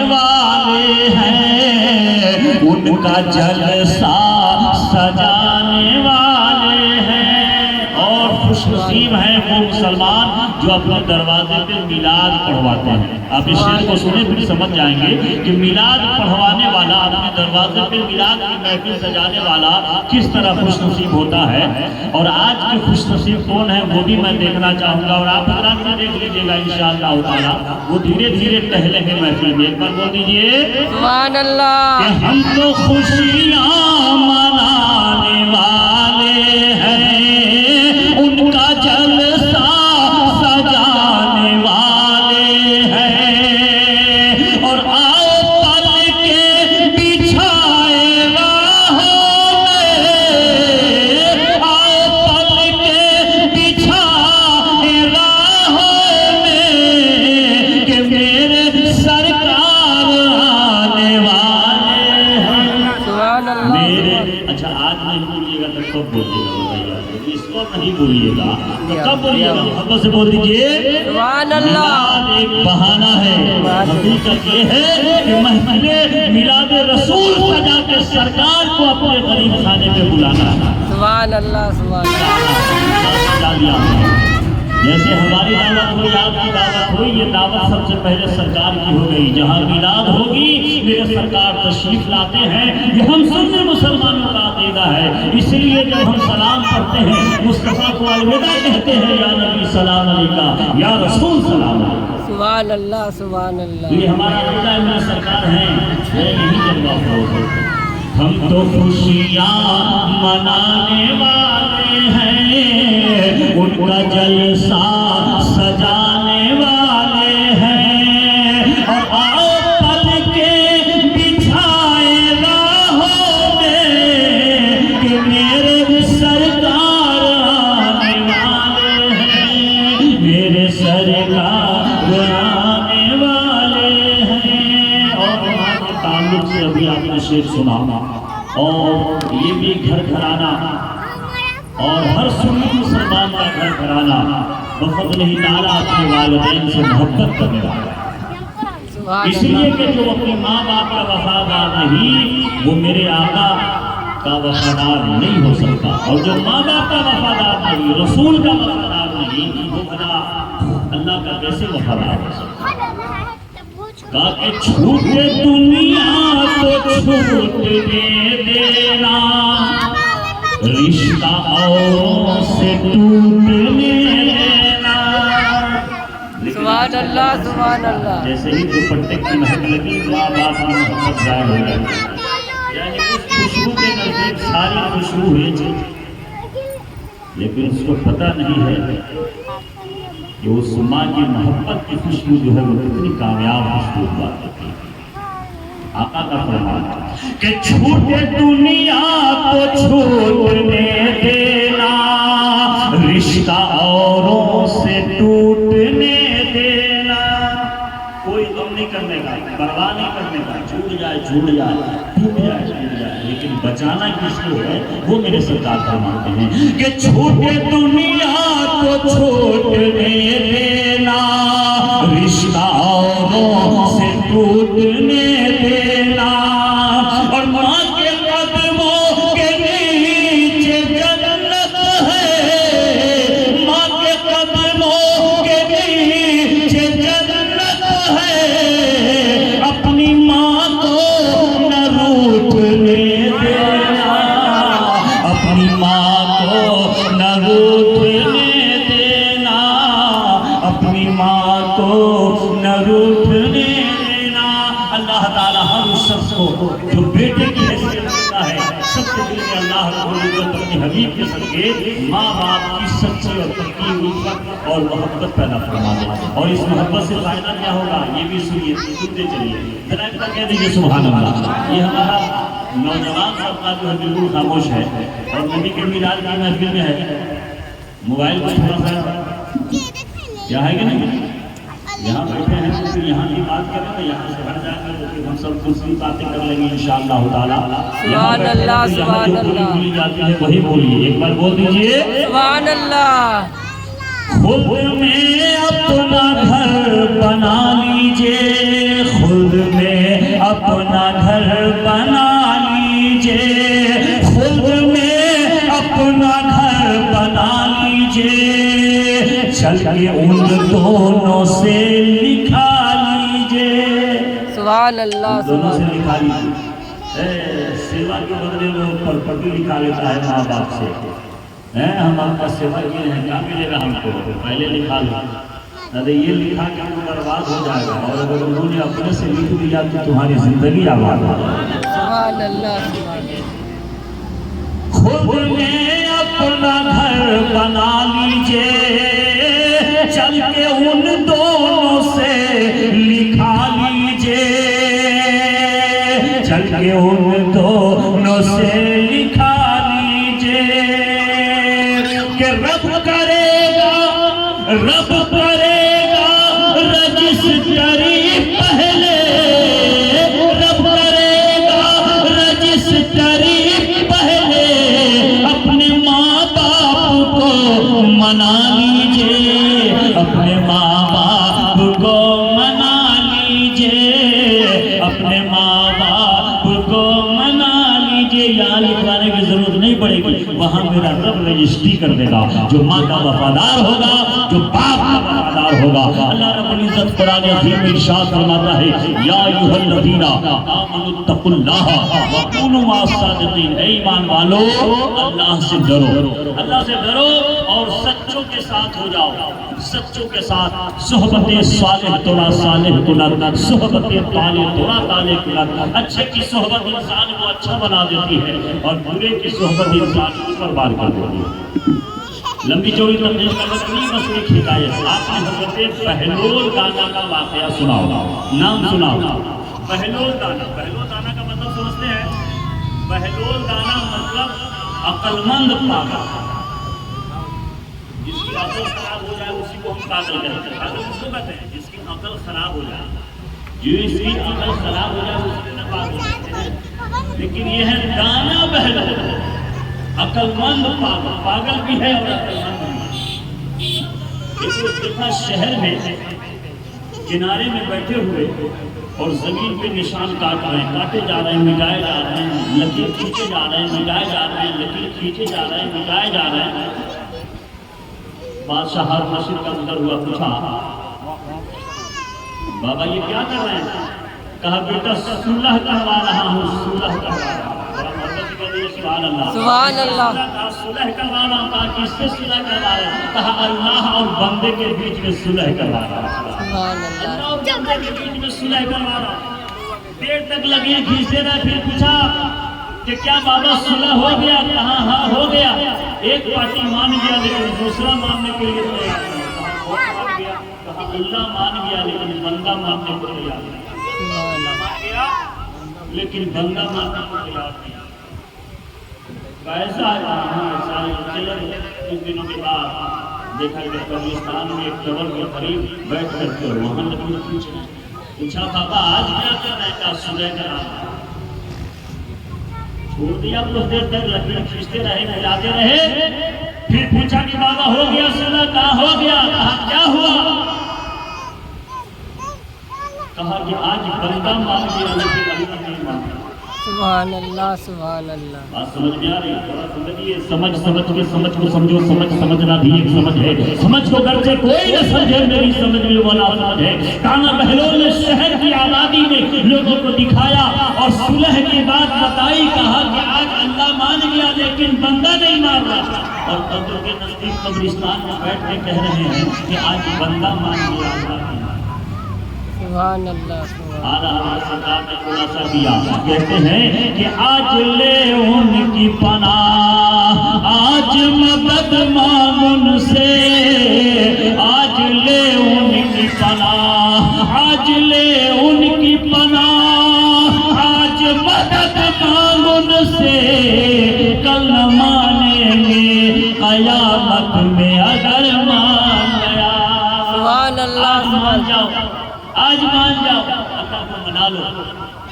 والے ہیں ان کا جلسہ سجانے والے ہیں، اور خوش نصیب ہیں وہ مسلمان جو اپنے دروازے پہ میلاد پڑھواتے ہیں۔ آپ اس شعر کو سنیں پھر سمجھ جائیں گے کہ میلاد پڑھوانے والا، اپنے دروازے پہ میلاد کی محفل سجانے والا کس طرح خوش نصیب ہوتا ہے۔ اور آج کے خوش نصیب کون ہے وہ بھی میں دیکھنا چاہوں گا، اور آپ حضرات بھی دیکھ لیجیے گا انشاءاللہ تعالیٰ۔ وہ دھیرے دھیرے ٹہلیں گے محفل میں۔ ایک بار بول دیجیے سبحان اللہ کہ ہم تو خوشیاں منانے والے ہیں ان کا جلسہ سجانے والے ہیں، اور آؤ پل کے بچھائے راہوں میں، آؤ پل کے بچھائے راہوں میں کہ میرے سرکار آنے والے ہیں۔ سبحان اللہ میرے اچھا آج نہیں بولیے گا تو کب بولیے گا بتائیے؟ اس کو نہیں بولیے گا تو کب بولیے گا؟ محبت سے بول دیجیے سبحان اللہ۔ میلاد ایک بہانہ ہے، حقیقت یہ ہے کہ محفل میلاد رسول سجا کے سرکار کو اپنے غریب خانے پہ بلانا ہے۔ سبحان اللہ سبحان اللہ۔ سجا دیا جیسے ہماری دعوت ہوئی، آپ کی دعوت ہوئی، یہ دعوت سب سے پہلے سرکار کی ہو گئی۔ جہاں میلاد ہوگی میرے سرکار تشریف لاتے ہیں، یہ ہم سب مسلمانوں کا عقیدہ ہے۔ اس لیے جب ہم سلام پڑھتے ہیں مصطفیٰ کو الوداع کہتے ہیں، یا نبی سلام علیکہ، یا رسول سلام علیکہ۔ سبحان اللہ سبحان اللہ۔ یہ ہمارا عقیدہ ہے، میرے سرکار ہیں، یہی جلوہ ہو۔ ہم تو خوشیاں منانے والے ہیں ان کا جلسہ سجانے والے ہیں، اور آؤ پل کے بچھائے راہوں میں کہ میرے سرکار آنے والے ہیں، میرے سرکار آنے والے ہیں۔ اور وہاں کے تعلق سے ابھی آپ نے شعر سنا، اور یہ بھی گھر گھرانا اور ہر سنی مسلمان کا گھر گھرانا بفضل اللہ تعالیٰ اپنے والدین سے محبت کرنے والا ہے۔ اس لیے کہ جو اپنی ماں باپ کا وفادار نہیں وہ میرے آقا کا وفادار نہیں ہو سکتا، اور جو ماں باپ کا وفادار نہیں، رسول کا وفادار نہیں، وہ بھلا اللہ کا کیسے وفادار ہو سکتا ہے؟ کہا کہ چھوٹے دنیا تو چھوٹنے دینا، رشتہ اوروں سے ٹوٹنے دینا۔ سبحان اللہ سبحان اللہ۔ جیسے ہی دوپٹے کی مہک لگی ماں باپ کی محبت ظاہر ہو جاتی، یعنی اس خوشبو کے نزدیک ساری خوشبو ہے، لیکن اس کو پتہ نہیں ہے کہ اس ماں کی محبت کی خوشبو جو ہے وہ کتنی کامیاب خوشبو ہوا کرتی ہے۔ آقا کا فرمان کہ چھوٹے دنیا کو چھوٹنے دینا، رشتہ اوروں سے ٹوٹنے دینا۔ کوئی غم نہیں کرنے کا، پرواہ نہیں کرنے کا، چھوٹ جائے ٹوٹ جائے، لیکن بچانا کس کو ہے وہ میرے سرکار فرماتے ہیں کہ چھوٹے دنیا کو چھوٹنے دینا، رشتہ اوروں سے ٹوٹنے دینا، اور ماں کے قدموں کے نیچے جنت ہے، ماں کے قدموں کے نیچے جنت ہے، اپنی ماں کو نہ روٹنے دینا، اپنی ماں کو نہ روٹنے دینا، اپنی ماں کو نہ روٹنے دینا۔ اللہ تعالیٰ ہر اس شخص کو جو بیٹے کی حیثیت دیتا ہے، سب سے دل میں اللہ رب العزت اپنے حبیب کے صدقے ماں باپ کی سچی اور پکی الفت اور محبت پیدا فرما دے۔ اور اس محبت سے فائدہ کیا ہوگا یہ بھی سنیے، سنتے چلیے، ذرا ایک بار کہہ دیجیے سبحان اللہ۔ یہ ہمارا نوجوان طبقہ جو ہے بالکل خاموش ہے، اور نبی کے میلاد کی محفل میں ہے، موبائل کو تھوڑا سا کیا ہے کہ نہیں، یہاں بیٹھے ہیں تو پھر یہاں کی بات کریں تو یہاں سے ہٹ جائیں گے تو پھر ہم سب دوسری باتیں کر لیں گے انشاءاللہ تعالیٰ۔ سبحان اللہ سبحان اللہ۔ بولی جاتی ہے وہی بولیے، ایک بار بول دیجیے سبحان اللہ۔ خود میں اپنا گھر بنا لیجئے، خود میں اپنا گھر بنا لیجئے، خود میں اپنا گھر بنا لیجئے، چل کے ان دونوں سے لکھا لیجئے، سبحان اللہ دونوں سے سبحان لکھا لیجئے۔ سیوا کے بدلے وہ پرپٹی لکھا لیتا ہے ماں باپ سے، ہم آپ کا سیوا کیے ہیں، کیا ملے گا ہم کو؟ پہلے لکھا لو، ارے یہ لکھا کہ وہ برباد ہو جائے گا، اور اگر انہوں نے اپنے سے لکھ دیا تو تمہاری زندگی آباد ہو جائے گی۔ سبحان اللہ سبحان اللہ خود میں اپنا گھر بنا لیجئے، چل کے ان دونوں سے لکھا لیجئے، چل کے ان دونوں سے لکھا لیجئے، کہ رب کرے گا رجسٹری پہلے، رب کرے گا رجسٹری پہلے، اپنے ماں باپ کو منا لیجئے، اپنے ماں باپ کو منا لیجئے، اپنے ماں باپ کو منا لیجئے۔ یہاں لکھوانے کی ضرورت نہیں پڑے گی، وہاں میرا رب رجسٹری کر دے گا۔ جو ماں کا وفادار ہوگا، جو باپ کا وفادار ہوگا، اللہ رب العزت قرآن عظیم میں ارشاد فرماتا ہے، یا ایھا الذین آمنوا اتقوا اللہ وکونوا مع الصادقین، اے ایمان والو اللہ سے ڈرو، اللہ سے ڈرو اور سچوں کے ساتھ ہو جاؤ، سچوں کے ساتھ صحبت صالح توڑا صالح کنت، صحبت طالح توڑا طالح کنت۔ اچھے کی صحبت انسان کو اچھا بنا دیتی ہے اور برے کی صحبت انسان کو برباد کر دیتی ہے۔ لمبی چوڑی تبلیغ کا وقت نہیں، بس ایک حکایت۔ آپ نے حضرت بہلول دانا کا واقعہ سنا ہوگا، نام سنا ہوگا، بہلول دانا۔ بہلول دانا کا مطلب سمجھتے ہیں؟ بہلول دانا مطلب عقل مند پاگل، جس کی عقل خراب ہو جائے اسی کو ہم پاگل کہتے ہیں۔ پاگل اس کو کہتے ہیں جس کی عقل خراب ہو جائے، جو اس کی عقل خراب ہو جائے اسی کو پاگل کہتے ہیں۔ لیکن یہ ہے دانا بہلول، عقل مند پاگل، پاگل بھی ہے اور عقل مند بھی ہے۔ ایک دفعہ شہر میں کنارے میں بیٹھے ہوئے اور زمین پہ نشان کاٹ رہے ہیں، کاٹے جا رہے ہیں، مٹائے جا رہے ہیں، لکیر کھینچے جا رہے ہیں، مٹائے جا رہے ہیں، لکیر کھینچے جا رہے ہیں، مٹائے جا رہے ہیں۔ بادشاہ ہارون الرشید کا اندر ہوا، پوچھا بابا یہ کیا کر رہے ہیں؟ کہا بیٹا صلح کروا رہا ہوں، صلح کروا رہا ہوں۔ سبحان اللہ سبحان اللہ صلح کروا رہا ہوں۔ کہا کس سے صلح کروا رہے ہیں؟ کہا اللہ اور بندے کے بیچ میں صلح کروا رہا ہوں، سبحان اللہ اللہ اور بندے کے بیچ میں صلح کروا رہا ہوں۔ دیر تک لگے کھینچتے رہے، پھر پوچھا کہ کیا بابا صلح ہو گیا؟ کہا ہاں ہو گیا۔ ایک پارٹی مان گیا لیکن دوسرا ماننے کے لیے تیار نہیں۔ کہا کون مان گیا؟ کہا اللہ مان گیا لیکن بندہ ماننے کو تیار نہیں۔ اللہ مان گیا لیکن بندہ ماننے کو تیار نہیں۔ ایسا چلے کچھ دنوں کے بعد دیکھا کہ قبرستان میں ایک قبر کے قریب بیٹھ کر کے وہاں لکیر کھینچ رہے ہیں۔ پوچھا بابا آج کیا کر رہے ہیں؟ کہا صلح کرا رہا ہوں۔ چھوڑ دیا کچھ دیر تک، لکیر کھینچتے رہے، ملاتے رہے، پھر پوچھا کہ بابا ہو گیا صلح؟ کہا ہو گیا۔ کہا کیا ہوا؟ کہا کہ آج بندہ مان گیا لیکن اللہ نہیں مان گیا۔ سبحان اللہ سبحان اللہ بات سمجھ میں آ رہی ہے؟ تھوڑا سمجھیے، سمجھ کے سمجھ کو سمجھو، سمجھنا بھی ایک سمجھ ہے۔ سمجھ کو گرچہ کوئی نہ سمجھے، میری سمجھ میں وہ نا سمجھ ہے۔ دانا بہلول نے شہر کی آبادی میں لوگوں کو دکھایا اور صلح کی بات بتائی، کہا کہ آج اللہ مان گیا لیکن بندہ نہیں مان رہا۔ اور قبر کے نزدیک قبرستان میں بیٹھ کے کہہ رہے ہیں کہ آج بندہ مان گیا، اللہ نہیں مان۔ سبحان اللہ سبحان آج سرکار نے خلاصہ کیا، کہتے ہیں کہ آج لے ان کی پناہ، آج مدد مانگ ان سے، آج لے ان کی پناہ، آج لے ان کی پناہ، آج مدد مانگ ان سے، کل نہ مانیں گے قیامت میں اگر مان گیا۔ سبحان اللہ آج مان جاؤ، آج مان جاؤ، اللہ کو منا لو،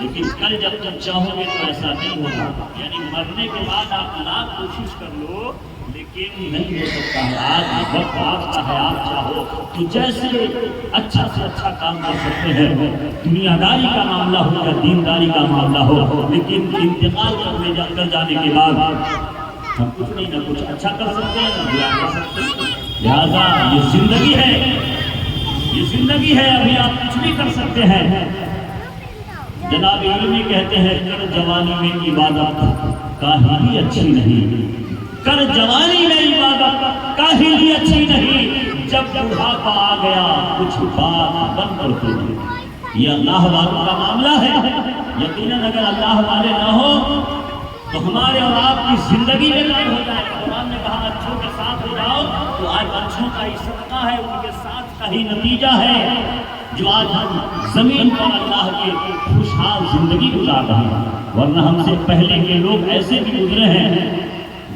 لیکن کل جب تم چاہو گے تو ایسا نہیں ہوگا۔ یعنی مرنے کے بعد آپ لاکھ کوشش کر لو لیکن نہیں ہو سکتا ہے. آج وقت آپ کا ہے, آپ چاہو تو جیسے اچھا سے اچھا کام کر سکتے ہیں, دنیا داری کا معاملہ ہو یا دینداری کا معاملہ ہو, لیکن انتقال کر جانے کے بعد ہم کچھ نہیں نہ کچھ اچھا کر سکتے ہیں نہ برا کر سکتے ہیں. لہٰذا یہ زندگی ہے, یہ زندگی ہے, ابھی آپ کچھ بھی کر سکتے ہیں. جناب علمی کہتے ہیں کر جوانی میں عبادت کاہلی اچھی نہیں, کر جوانی میں عبادت کاہلی اچھی نہیں, جب بڑھاپا آ گیا کچھ بات بند کر کے نہیں. یہ اللہ والوں کا معاملہ ہے. یقیناً اگر اللہ والے نہ ہو تو ہمارے اور آپ کی زندگی میں کام ہو جائے. قرآن نے کہا اچھوں کے ساتھ ہو جاؤ, تو آج اچھوں کا ہی صدقہ ہے, ان کے ساتھ کا ہی نتیجہ ہے جو آج ہم زمین پر اللہ کے خوشحال زندگی گزار رہے ہیں. ورنہ ہم سے پہلے کے لوگ ایسے بھی گزرے ہیں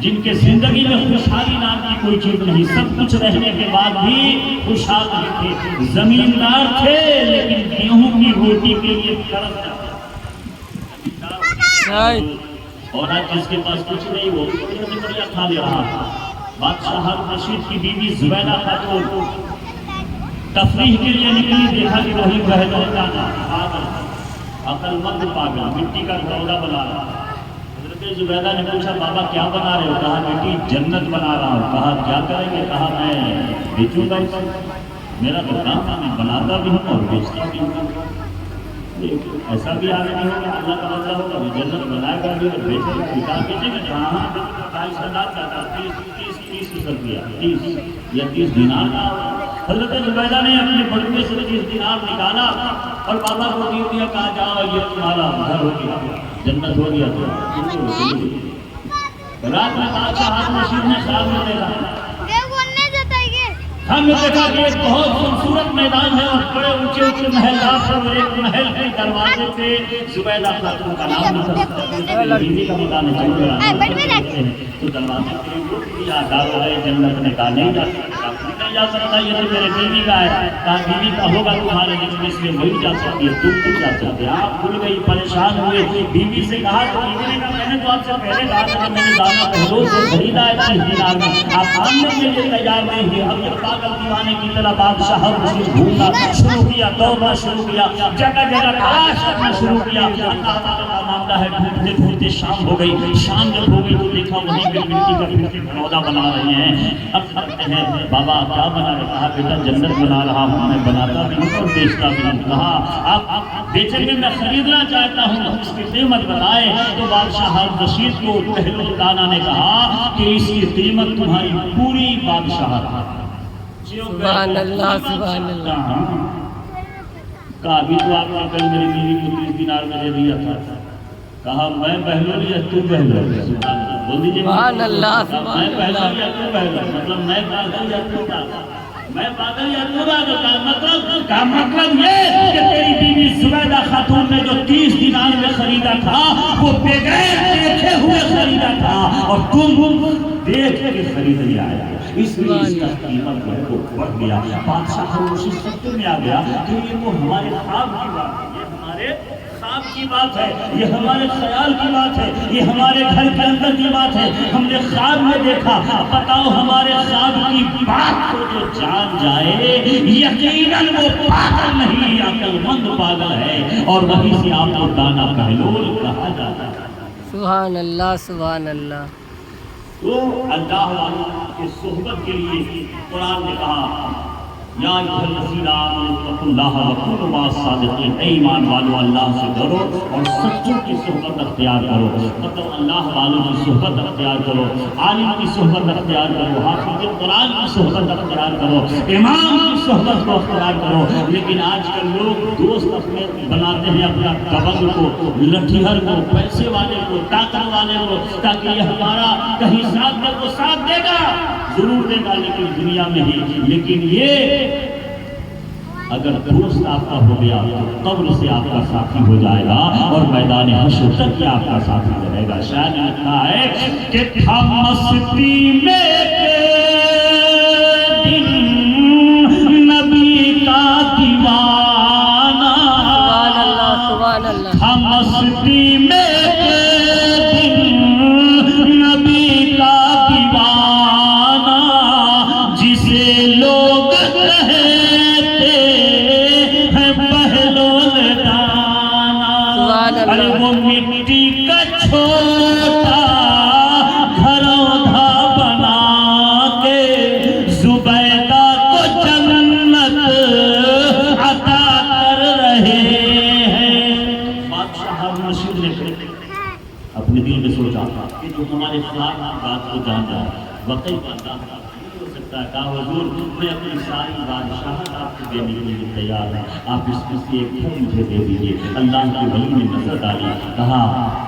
جن کے زندگی میں خوشحالی نام کی کوئی چیز نہیں, سب کچھ رہنے کے بعد بھی خوشحال نہیں تھے, زمیندار تھے لیکن گیہوں کی روٹی کے لیے تڑپ جاتے. اور آج جس کے پاس کچھ نہیں وہ بڑھیا کھا لے رہا. بادشاہ ہارون رشید کی بیوی زبیدہ خاتون تفریح کے لیے نکلی, دیکھا کہ وہی بہلول کا پاگل, عقل مند پاگل مٹی کا گھڑولا بنا رہا. حضرت زبیدہ نے پوچھا بابا کیا بنا رہے ہو؟ کہا بیٹی جنت بنا رہا ہوں. کہا کیا کریں گے؟ کہا میں بیچوں گا, میرا تو کام ہے, میں بناتا بھی ہوں اور بیچتا بھی ہوں. ایسا بھی آگے نہیں ہوگا, اللہ کا مطلب ہوگا جنت بنائے گا بھی اور بیچے گا. کتاب بیچے گا جہاں 2.5 کا تھا, 30 روپیہ 30 یا 30 دینار کا. حضرت زبیدہ نے اپنے بڑوے سے 30 دینار نکالا اور بابا کو دے دیا, کہا جاؤ یہ تمہارا گھر ہو گیا, جنت ہو گیا. رات میں بادشاہ ہارون رشید نے خواب میں دیکھا, ہم نے دیکھا کہ ایک بہت خوبصورت میدان ہے اور بڑے اونچے اونچے محلات اور ایک محل کے دروازے پہ زبیدہ خاتون کا نام لکھا. بیوی کا میدان ہے تو دروازے پہ دارو ہے جنت نے کہا نہیں جا سکتا, یہ تو میرے بیوی کا ہے. کہا بیوی کا ہوگا تمہارے جسم, اس لیے وہی جا سکتی ہے, تم نہیں جا سکتے. آپ بھول گئی, پریشان ہوئے, بیوی سے کہا تو بیوی نے کہا میں نے تو آپ سے پہلے کہا تھا, میں نے دانا پہلو سے خریدا ہے 30 دینار میں, آپ آنے کے لیے تیار نہیں ہے. اب یہ پاگل دیوانے کی طرح بادشاہ ہارون رشید گھومنا شروع کیا, دوڑنا شروع کیا, جگہ جگہ تلاش کرنا شروع کیا. اللہ تعالیٰ کا معاملہ ہے. ڈھونڈتے ڈھونڈتے شام ہو گئی. شام جب ہو گئی تو دیکھا وہیں پہ مٹی کا پھر سے گھڑولا بنا رہے ہیں. اب کرتے ہیں بابا کیا بنا رہے؟ کہا بیٹا جنت بنا رہا ہوں, میں بناتا بھی ہوں اور بیچتا بھی ہوں. کہا آپ بیچیں گے؟ میں خریدنا چاہتا ہوں, اس کی قیمت بتائے. تو بادشاہ ہارون رشید کو بہلول دانا نے کہا کہ اس کی قیمت تمہاری پوری بادشاہت. سبحان اللہ سبحان اللہ. کہا ابھی تو آپ نے کل میری بیوی کو 30 دینار میں دے دیا تھا. کہا میں بہلول یا تو بہلول؟ بول دیجیے سبحان اللہ میں بہلول یا تو بہلول, مطلب میں پاگل یا تو پاگل, میں پاگل یا تو پاگل. کا مطلب یہ کہ تیری بیوی زبیدہ خاتون نے جو 30 دینار میں خریدا تھا وہ بغیر دیکھے ہوئے خریدا تھا اور تم دیکھ کے خرید لیا ہے, اس لیے اس کا قیمت جو ہے وہ بڑھ گیا. بادشاہ ہارون رشید سمجھ میں آ گیا کہ یہ تو ہمارے خواب کی بات ہے, یہ ہمارے خواب کی بات ہے, یہ ہمارے خیال کی بات ہے, یہ ہمارے گھر کے اندر کی بات ہے. ہم نے خواب میں دیکھا. بتاؤ ہمارے خواب کی بات کو جو جان جائے یقیناً وہ پاگل نہیں, عقل مند پاگل ہے, اور وہیں سے آپ کو دانا بہلول کہا جاتا ہے. سبحان اللہ سبحان اللہ. تو اللہ والوں کی صحبت کے لیے قرآن نے کہا یا ایھا الذین آمنوا اتقوا اللہ وکونوا مع الصادقین, اے ایمان والو اللہ سے ڈرو اور سچوں کی صحبت اختیار کرو. مطلب اللہ والوں کی صحبت اختیار کرو, عالم کی صحبت اختیار کرو, حافظ قرآن کی صحبت اختیار کرو, امام کی صحبت کو اختیار کرو. لیکن آج کل لوگ دوست اپنے بناتے ہیں اپنا دبنگ کو, لٹھیہر کو, پیسے والے کو, طاقت والے کو, تاکہ یہ ہمارا کہیں ساتھ دے تو ساتھ دے گا, ضرور دے گا لیکن دنیا میں ہی. لیکن یہ اگر دوست آپ کا ہو گیا تو قبر سے آپ کا ساتھی ہو جائے گا اور میدان حشر تک آپ کا ساتھی رہے گا. شاید لکھا ہے کہ تھا مستی میں دن نبی کا دیوانہ, سبحان اللہ سبحان اللہ. تھا مستی میں دن نبی کا دیوانہ, ارے وہ مٹی کا چھوٹا گھرودھا بنا کے زبیدہ کو جنت عطا کر رہے ہیں۔ بادشاہ ہارون رشید نے اپنے دل میں سوچا کہ جو ہمارے خلاف بات کو جان رہا ہے واقعی بات ہو سکتا ہے، کہا حضور میں اپنی ساری بادشاہت آپ کو دینے کے لیے تیار ہوں، آپ اس میں سے ایک پھول مجھے دے دیجیے۔ اللہ کے ولی نے نظر ڈالی، کہا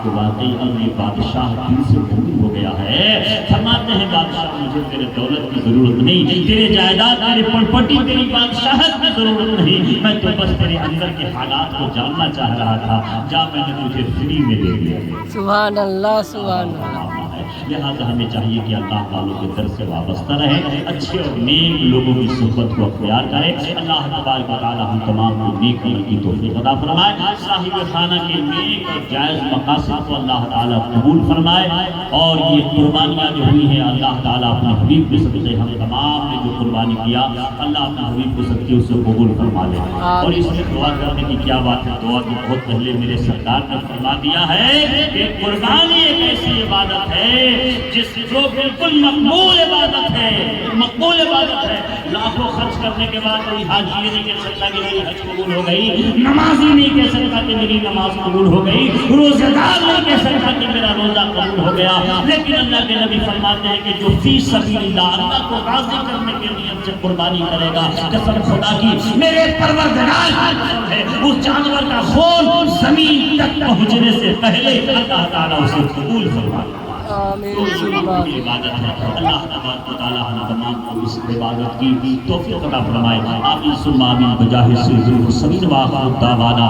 کہ واقعی اب یہ بادشاہ دل سے دور ہو گیا ہے۔ فرماتے ہیں بادشاہ مجھے تیرے دولت کی ضرورت نہیں، تیرے جائیداد تیرے پراپرٹی تیری بادشاہت کی ضرورت نہیں، میں تو بس تیرے اندر کے حالات کو جاننا چاہ رہا تھا، جا میں نے تجھے فری میں دے دیا۔ سبحان اللہ سبحان اللہ۔ لہٰذا ہمیں چاہیے کہ اللہ تعالیٰ کے در سے وابستہ رہے، اچھے اور نیک لوگوں کی صحبت کو اختیار کرے۔ اللہ تبارک و تعالیٰ ہم تمام کو نیک عمل کی توفیق عطا فرمائے، صاحب خانہ کے نیک اور جائز مقاصد کو اللہ تعالیٰ قبول فرمائے، اور یہ قربانیاں جو ہوئی ہیں اللہ تعالیٰ اپنے حبیب کے صدقے ہم تمام نے جو قربانی کیا اللہ اپنے حبیب کے صدقے اس سے قبول فرما لے۔ اور اس میں دعا کرنے کی کیا بات ہے، دعا بھی بہت پہلے میرے سرکار نے فرما دیا ہے کہ قربانی ایک ایسی عبادت ہے جس جو بالکل مقبول عبادت ہے، مقبول عبادت ہے۔ لاکھوں خرچ کرنے کے بعد کوئی حاجی یہ نہیں کہہ سکتا کہ میری حج قبول ہو گئی، نمازی نہیں کہہ سکتا کہ میری نماز قبول ہو گئی، روزہ دار نہیں کہہ سکتا کہ میرا روزہ قبول ہو گیا، لیکن اللہ کے نبی فرماتے ہیں کہ جو فی سبیل اللہ اللہ کو راضی کرنے کے نیت سے قربانی کرے گا، قسم خدا کی میرے پروردگار کی قسم ہے اس جانور کا خون زمین تک پہنچنے سے پہلے اللہ تعالیٰ اسے قبول فرمائے۔ آمین عبادت ہے، اللہ تبارک و تعالیٰ ہم تمام کو اس عبادت کی توفیق عطا فرمائے۔ آمین ثم آمین بجاہ سیدنا محمد و آخر دعوانا